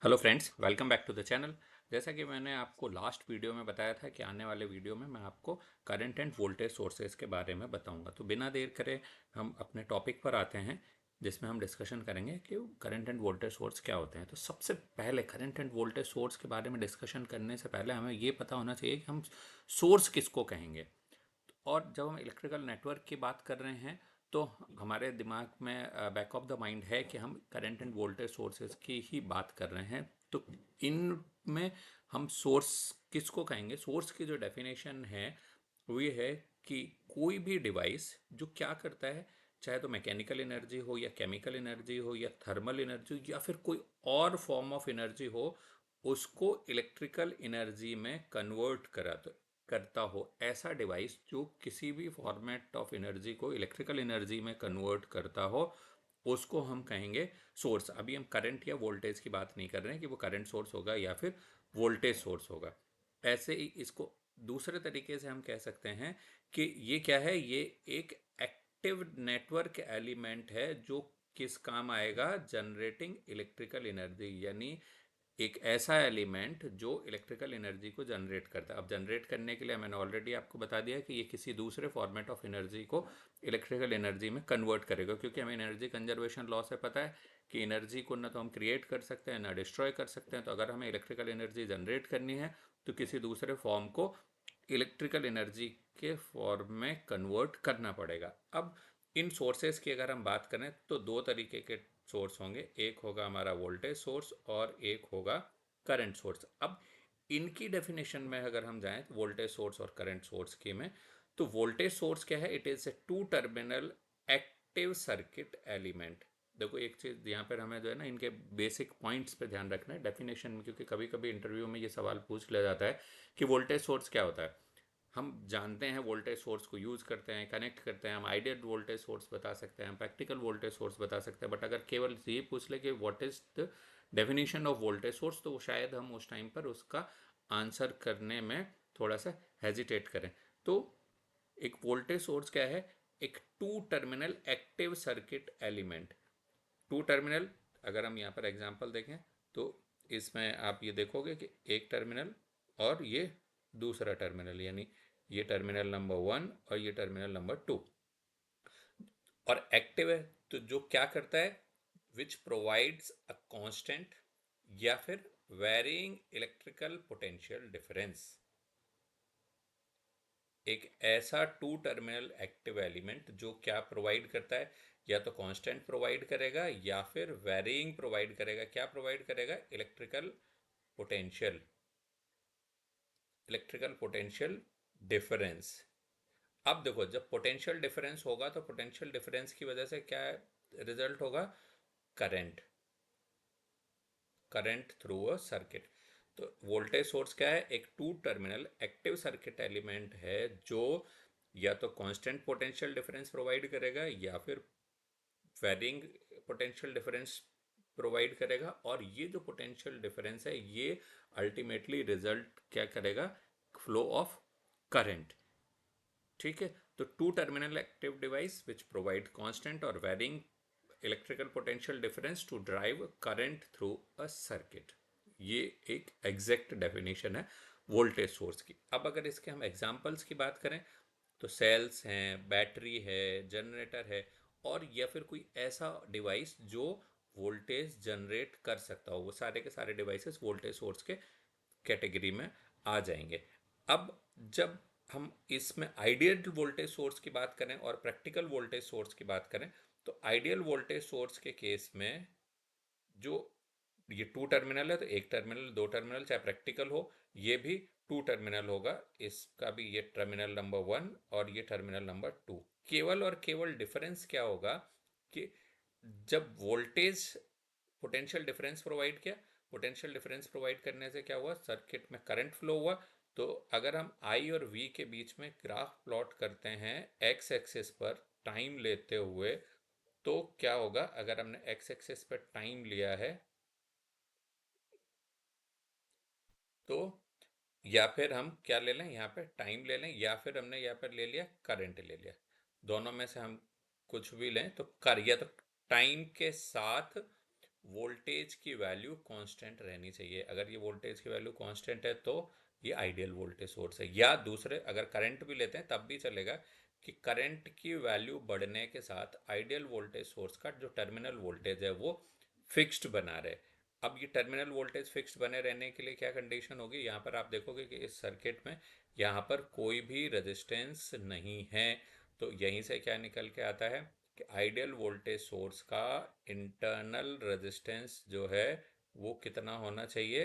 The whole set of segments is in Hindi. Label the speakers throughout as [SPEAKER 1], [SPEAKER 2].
[SPEAKER 1] Hello friends, welcome back to the channel. जैसा कि मैंने आपको लास्ट वीडियो में बताया था कि आने वाले वीडियो में मैं आपको करंट एंड वोल्टेज सोर्सेज के बारे में बताऊंगा। तो बिना देर करे हम अपने टॉपिक पर आते हैं, जिसमें हम डिस्कशन करेंगे कि करंट एंड वोल्टेज सोर्स क्या होते हैं। तो सबसे पहले करंट एंड वोल्टेज सोर्स के बारे में डिस्कशन करने से पहले हमें ये पता होना चाहिए कि हम सोर्स किसको कहेंगे। और जब हम इलेक्ट्रिकल नेटवर्क की बात कर रहे हैं तो हमारे दिमाग में बैक ऑफ द माइंड है कि हम करंट एंड वोल्टेज सोर्सेज की ही बात कर रहे हैं। तो इनमें हम सोर्स किसको कहेंगे? सोर्स की जो डेफिनेशन है वो ये है कि कोई भी डिवाइस जो क्या करता है, चाहे तो मैकेनिकल एनर्जी हो या केमिकल एनर्जी हो या थर्मल एनर्जी या फिर कोई और फॉर्म ऑफ एनर्जी हो, उसको इलेक्ट्रिकल एनर्जी में कन्वर्ट करता हो। ऐसा डिवाइस जो किसी भी फॉर्मेट ऑफ एनर्जी को इलेक्ट्रिकल एनर्जी में कन्वर्ट करता हो, उसको हम कहेंगे सोर्स। अभी हम करंट या वोल्टेज की बात नहीं कर रहे हैं कि वो करंट सोर्स होगा या फिर वोल्टेज सोर्स होगा। ऐसे ही इसको दूसरे तरीके से हम कह सकते हैं कि ये क्या है, ये एक एक्टिव नेटवर्क एलिमेंट है जो किस काम आएगा? जनरेटिंग इलेक्ट्रिकल एनर्जी, यानी एक ऐसा एलिमेंट जो इलेक्ट्रिकल एनर्जी को जनरेट करता है। अब जनरेट करने के लिए मैंने ऑलरेडी आपको बता दिया कि ये किसी दूसरे फॉर्मेट ऑफ एनर्जी को इलेक्ट्रिकल एनर्जी में कन्वर्ट करेगा, क्योंकि हमें एनर्जी कंजर्वेशन लॉ से पता है कि एनर्जी को ना तो हम क्रिएट कर सकते हैं ना डिस्ट्रॉय कर सकते हैं। तो अगर हमें इलेक्ट्रिकल एनर्जी जनरेट करनी है तो किसी दूसरे फॉर्म को इलेक्ट्रिकल एनर्जी के फॉर्म में कन्वर्ट करना पड़ेगा। अब इन सोर्सेस की अगर हम बात करें तो दो तरीके के सोर्स होंगे, एक होगा हमारा वोल्टेज सोर्स और एक होगा करंट सोर्स। अब इनकी डेफिनेशन में अगर हम जाएं तो वोल्टेज सोर्स और करंट सोर्स की में, तो वोल्टेज सोर्स क्या है? It is a two terminal active circuit element. देखो एक चीज यहाँ पर हमें जो है ना, इनके बेसिक पॉइंट्स पे ध्यान रखना है डेफिनेशन में, क्योंकि कभी कभी इंटरव्यू में ये सवाल पूछ लिया जाता है कि वोल्टेज सोर्स क्या होता है। हम जानते हैं वोल्टेज सोर्स को यूज़ करते हैं, कनेक्ट करते हैं, हम आइडियल वोल्टेज सोर्स बता सकते हैं, हम प्रैक्टिकल वोल्टेज सोर्स बता सकते हैं। बट अगर केवल ये पूछ ले कि what is the definition of voltage source, तो शायद हम उस टाइम पर उसका आंसर करने में थोड़ा सा हेजिटेट करें। तो एक वोल्टेज सोर्स क्या है? एक two terminal active circuit element. Two terminal, अगर हम यहाँ पर एग्जांपल देखें तो इसमें आप ये देखोगे कि एक टर्मिनल और ये दूसरा टर्मिनल, यानी ये टर्मिनल नंबर 1 और ये टर्मिनल नंबर 2, और एक्टिव है। तो जो क्या करता है? विच प्रोवाइड्स अ कांस्टेंट या फिर वेरिंग इलेक्ट्रिकल पोटेंशियल डिफरेंस। एक ऐसा टू टर्मिनल एक्टिव एलिमेंट जो क्या प्रोवाइड करता है? या तो कांस्टेंट प्रोवाइड करेगा या फिर वेरिइंग प्रोवाइड करेगा। क्या प्रोवाइड करेगा? Electrical potential, electrical potential difference. अब देखो, जब पोटेंशियल डिफरेंस होगा तो पोटेंशियल डिफरेंस की वजह से क्या रिजल्ट होगा? Current, current through a circuit. तो वोल्टेज सोर्स क्या है? एक two terminal active circuit element है जो या तो कांस्टेंट पोटेंशियल डिफरेंस प्रोवाइड करेगा या फिर वेरिंग पोटेंशियल डिफरेंस प्रोवाइड करेगा। और ये जो पोटेंशियल डिफरेंस है ये अल्टीमेटली रिजल्ट क्या करेगा? Flow of current. ठीक है, तो two terminal active device which provide constant और varying electrical potential difference to drive current through a circuit. ये एक एग्जैक्ट डेफिनेशन है वोल्टेज सोर्स की। अब अगर इसके हम एग्जांपल्स की बात करें तो सेल्स हैं, बैटरी है, जनरेटर है, और या फिर कोई ऐसा डिवाइस जो वोल्टेज जनरेट कर सकता हो, वो सारे के सारे डिवाइसेस वोल्टेज सोर्स के कैटेगरी में आ जाएंगे। अब जब हम इसमें आइडियल वोल्टेज सोर्स की बात करें और प्रैक्टिकल वोल्टेज सोर्स की बात करें, तो आइडियल वोल्टेज सोर्स के केस में जो ये टू टर्मिनल है, तो एक टर्मिनल, दो टर्मिनल, चाहे प्रैक्टिकल हो ये भी टू टर्मिनल होगा। इसका भी ये टर्मिनल नंबर 1 और ये टर्मिनल नंबर 2। केवल और केवल डिफरेंस क्या होगा कि जब वोल्टेज पोटेंशियल डिफरेंस प्रोवाइड किया, पोटेंशियल डिफरेंस प्रोवाइड करने से क्या हुआ? सर्किट में करंट फ्लो हुआ। तो अगर हम आई और वी के बीच में ग्राफ प्लॉट करते हैं एक्स एक्सिस पर टाइम लेते हुए, तो क्या होगा? अगर हमने एक्स एक्सिस पर टाइम लिया है तो, या फिर हम क्या ले लें, यहाँ पे टाइम ले लें, या फिर हमने यहाँ पर ले लिया करंट ले लिया। दोनों में से हम कुछ भी लें तो कर, या तो टाइम के साथ वोल्टेज की वैल्यू कांस्टेंट रहनी चाहिए। अगर ये वोल्टेज की वैल्यू कांस्टेंट है तो ये आइडियल वोल्टेज सोर्स है। या दूसरे अगर करंट भी लेते हैं तब भी चलेगा कि करंट की वैल्यू बढ़ने के साथ आइडियल वोल्टेज सोर्स का जो टर्मिनल वोल्टेज है वो फिक्स्ड बना रहे। अब ये टर्मिनल वोल्टेज फिक्स्ड बने रहने के लिए क्या कंडीशन होगी, यहाँ पर आप देखोगे कि इस सर्किट में यहाँ पर कोई भी रेजिस्टेंस नहीं है। तो यहीं से क्या निकल के आता है कि आइडियल वोल्टेज सोर्स का इंटरनल रेजिस्टेंस जो है वो कितना होना चाहिए,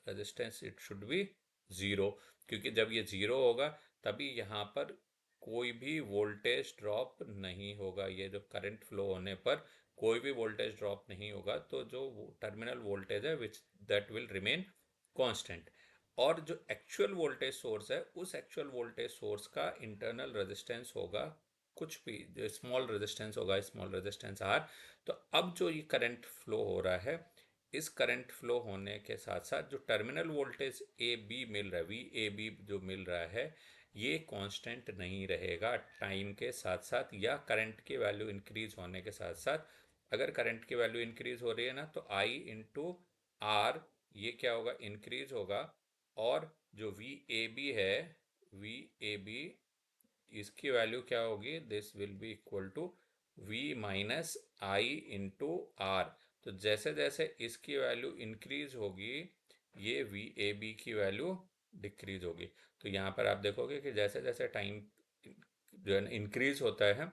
[SPEAKER 1] resistance it should be zero. क्योंकि जब ये ज़ीरो होगा तभी यहाँ पर कोई भी वोल्टेज ड्रॉप नहीं होगा। ये जो करंट फ्लो होने पर कोई भी वोल्टेज ड्रॉप नहीं होगा, तो जो टर्मिनल वोल्टेज है which that will remain constant. और जो एक्चुअल वोल्टेज सोर्स है उस एक्चुअल वोल्टेज सोर्स का इंटरनल रेजिस्टेंस होगा कुछ भी, जो स्मॉल रेजिस्टेंस होगा, स्मॉल रेजिस्टेंस आर। तो अब जो ये करंट फ्लो हो रहा है, इस करंट फ्लो होने के साथ साथ जो टर्मिनल वोल्टेज ए बी मिल रहा है, वी ए बी जो मिल रहा है, ये कांस्टेंट नहीं रहेगा टाइम के साथ साथ या करंट की वैल्यू इंक्रीज होने के साथ साथ। अगर करंट की वैल्यू इंक्रीज हो रही है ना तो आई इंटू आर ये क्या होगा, इंक्रीज होगा। और जो वी ए बी है, वी ए बी इसकी वैल्यू क्या होगी, this will be equal to v minus I into R. तो जैसे जैसे इसकी वैल्यू इंक्रीज होगी ये वी ए बी की वैल्यू डिक्रीज होगी। तो यहाँ पर आप देखोगे कि जैसे जैसे टाइम जो है इंक्रीज होता है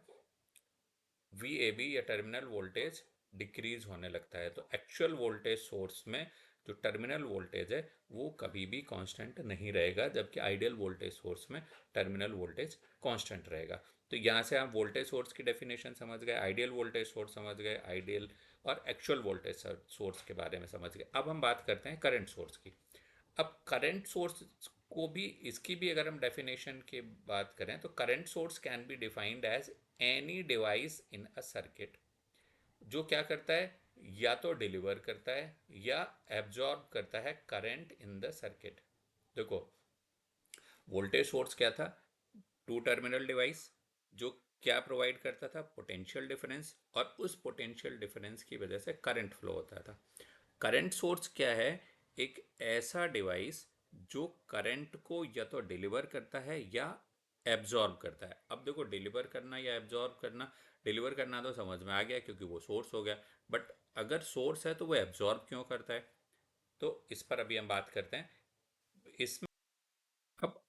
[SPEAKER 1] वी ए बी या टर्मिनल वोल्टेज डिक्रीज होने लगता है। तो एक्चुअल वोल्टेज सोर्स में जो टर्मिनल वोल्टेज है वो कभी भी कांस्टेंट नहीं रहेगा, जबकि आइडियल वोल्टेज सोर्स में टर्मिनल वोल्टेज कांस्टेंट रहेगा। तो यहाँ से आप वोल्टेज सोर्स की डेफिनेशन समझ गए, आइडियल वोल्टेज सोर्स समझ गए, आइडियल और एक्चुअल वोल्टेज सोर्स के बारे में समझ गए। अब हम बात करते हैं करंट सोर्स की। अब करंट सोर्स को भी, इसकी भी अगर हम डेफिनेशन की बात करें तो current source can be defined as any device in a circuit जो क्या करता है, या तो डिलीवर करता है या एब्जॉर्ब करता है करंट इन द सर्किट। देखो वोल्टेज सोर्स क्या था, टू टर्मिनल डिवाइस जो क्या प्रोवाइड करता था, पोटेंशियल डिफरेंस, और उस पोटेंशियल डिफरेंस की वजह से करंट फ्लो होता था। करंट सोर्स क्या है, एक ऐसा डिवाइस जो करंट को या तो डिलीवर करता है या एब्जॉर्ब करता है। अब देखो डिलीवर करना या एब्जॉर्ब करना, डिलीवर करना तो समझ में आ गया क्योंकि वो सोर्स हो गया, बट अगर सोर्स है तो वो एब्जॉर्ब क्यों करता है, तो इस पर अभी हम बात करते हैं। इसमें अब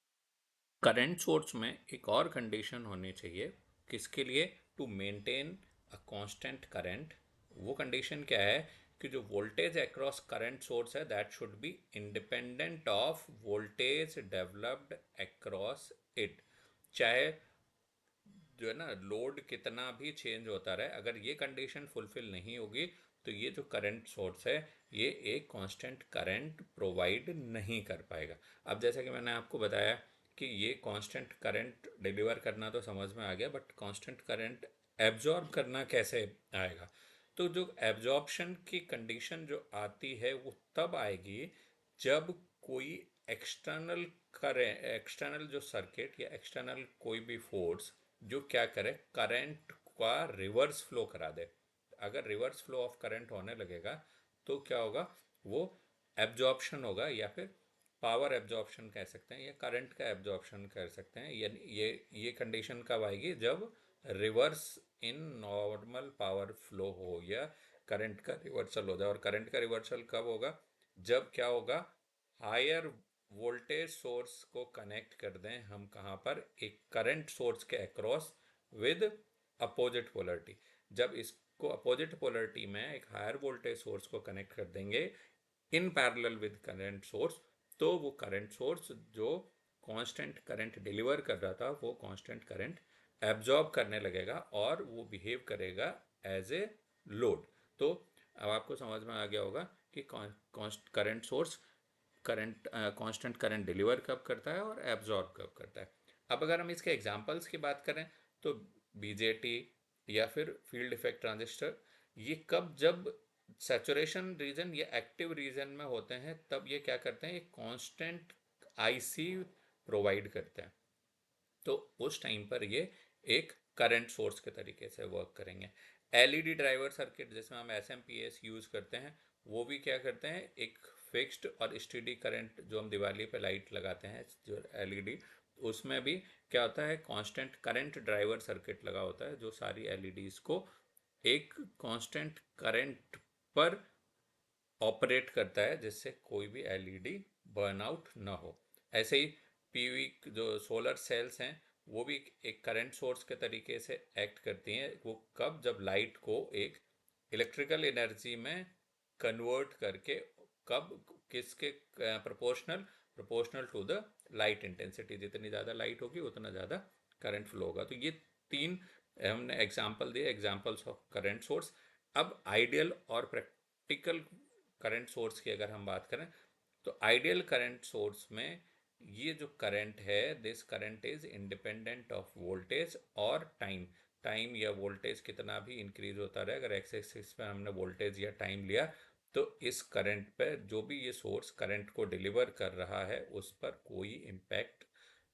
[SPEAKER 1] करंट सोर्स में एक और कंडीशन होनी चाहिए, किसके लिए, to maintain a constant current. वो कंडीशन क्या है कि जो वोल्टेज अक्रॉस करंट सोर्स है that should be independent of voltage developed across it. चाहे जो है ना लोड कितना भी चेंज होता रहे, अगर ये कंडीशन फुलफिल नहीं होगी तो ये जो करंट सोर्स है ये एक कांस्टेंट करंट प्रोवाइड नहीं कर पाएगा। अब जैसा कि मैंने आपको बताया कि ये कांस्टेंट करंट डिलीवर करना तो समझ में आ गया, बट कांस्टेंट करंट एब्जॉर्ब करना कैसे आएगा। तो जो एब्जॉर्प्शन की कंडीशन जो आती है वो तब आएगी जब कोई एक्सटर्नल एक्सटर्नल जो सर्किट या एक्सटर्नल कोई भी फोर्स जो क्या करे, करंट का रिवर्स फ्लो करा दे। अगर रिवर्स फ्लो ऑफ करंट होने लगेगा तो क्या होगा, वो एब्जॉर्प्शन होगा, या फिर पावर एब्जॉर्प्शन कह सकते हैं या करंट का एब्जॉर्प्शन कर सकते हैं। यानी ये कंडीशन कब आएगी, जब reverse in normal power flow हो या करंट का रिवर्सल हो जाए। और करंट का रिवर्सल कब होगा, जब क्या होगा, हायर वोल्टेज सोर्स को कनेक्ट कर दें हम कहाँ पर, एक करंट सोर्स के अक्रॉस विद अपोजिट पोलरिटी। जब इसको अपोजिट पोलरिटी में एक हायर वोल्टेज सोर्स को कनेक्ट कर देंगे in parallel with current source, तो वो करंट सोर्स जो कांस्टेंट करंट डिलीवर कर रहा था वो कांस्टेंट करंट एब्जॉर्ब करने लगेगा और वो बिहेव करेगा एज ए लोड। तो अब आपको समझ में आ गया होगा कि current source current constant current deliver कब करता है और एब्जॉर्ब कब करता है। अब अगर हम इसके एग्जांपल्स की बात करें तो बीजेटी या फिर फील्ड इफेक्ट ट्रांजिस्टर, ये कब, जब सैचुरेशन रीजन या एक्टिव रीजन में होते हैं तब ये क्या करते हैं, एक कांस्टेंट आईसी प्रोवाइड करते हैं। तो उस टाइम पर ये एक करंट सोर्स के तरीके से वर्क करेंगे। एलईडी ड्राइवर सर्किट जिसमें हम एसएमपीएस यूज़ करते हैं, वो भी क्या करते हैं, एक फिक्स्ड और स्टेडी करंट जो हम दिवाली पे लाइट लगाते हैं जो एलईडी, उसमें भी क्या होता है, कांस्टेंट करंट ड्राइवर सर्किट लगा होता है जो सारी एलईडीज को एक कांस्टेंट करंट पर ऑपरेट करता है जिससे कोई भी एलईडी बर्नआउट ना हो। ऐसे ही पीवी जो सोलर सेल्स हैं वो भी एक करंट सोर्स के तरीके से एक्ट करती हैं। वो कब, जब लाइट को एक इलेक्ट्रिकल एनर्जी में कन्वर्ट करके, कब, किसके proportional, proportional to the light intensity, जितनी ज़्यादा लाइट होगी उतना ज़्यादा करंट फ्लो होगा। तो ये तीन हमने एग्जाम्पल दिए, एग्जाम्पल्स ऑफ करंट सोर्स। अब आइडियल और प्रैक्टिकल करंट सोर्स की अगर हम बात करें, तो आइडियल करंट सोर्स में ये जो करंट है, this current is independent of voltage और टाइम। टाइम या वोल्टेज कितना भी इंक्रीज होता रहे, अगर एक्स एक्सिस पे हमने वोल्टेज या टाइम लिया, तो इस करंट पे जो भी ये सोर्स करंट को डिलीवर कर रहा है उस पर कोई इम्पैक्ट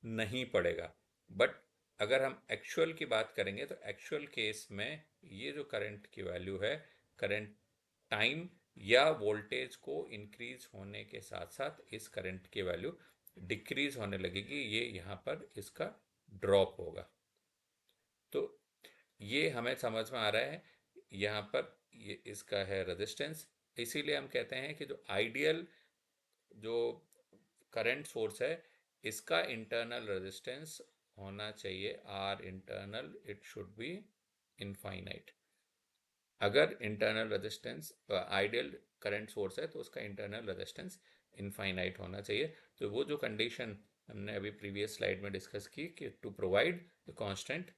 [SPEAKER 1] नहीं पड़ेगा। बट अगर हम एक्चुअल की बात करेंगे तो एक्चुअल केस में ये जो करंट की वैल्यू है, करंट टाइम या वोल्टेज को इंक्रीज होने के साथ साथ इस करंट की वैल्यू डिक्रीज होने लगेगी, ये यहाँ पर इसका ड्रॉप होगा। तो ये हमें समझ में आ रहा है। यहाँ पर ये इसका है रेजिस्टेंस। इसीलिए हम कहते हैं कि जो आइडियल जो करंट सोर्स है, इसका इंटरनल रेजिस्टेंस होना चाहिए R internal, it should be infinite. अगर internal resistance ideal current source है तो उसका इंटरनल रेजिस्टेंस इनफाइनाइट होना चाहिए। तो वो जो कंडीशन हमने अभी प्रीवियस स्लाइड में डिस्कस की कि to provide the constant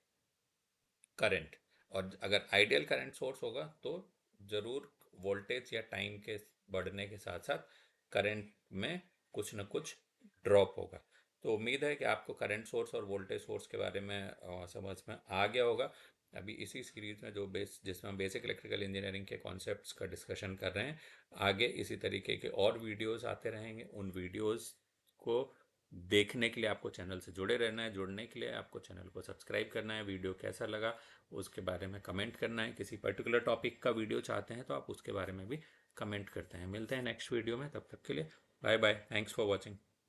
[SPEAKER 1] current, और अगर आइडियल करंट सोर्स होगा तो ज़रूर वोल्टेज या टाइम के बढ़ने के साथ साथ करंट में कुछ न कुछ ड्रॉप होगा। तो उम्मीद है कि आपको करंट सोर्स और वोल्टेज सोर्स के बारे में समझ में आ गया होगा। अभी इसी सीरीज़ में जो जिसमें हम बेसिक इलेक्ट्रिकल इंजीनियरिंग के कॉन्सेप्ट्स का डिस्कशन कर रहे हैं, आगे इसी तरीके के और वीडियोस आते रहेंगे। उन वीडियोस को देखने के लिए आपको चैनल से जुड़े रहना है। जुड़ने के लिए आपको चैनल को सब्सक्राइब करना है। वीडियो कैसा लगा उसके बारे में कमेंट करना है। किसी पर्टिकुलर टॉपिक का वीडियो चाहते हैं तो आप उसके बारे में भी कमेंट करते हैं। मिलते हैं नेक्स्ट वीडियो में, तब तक के लिए bye bye. Thanks for watching.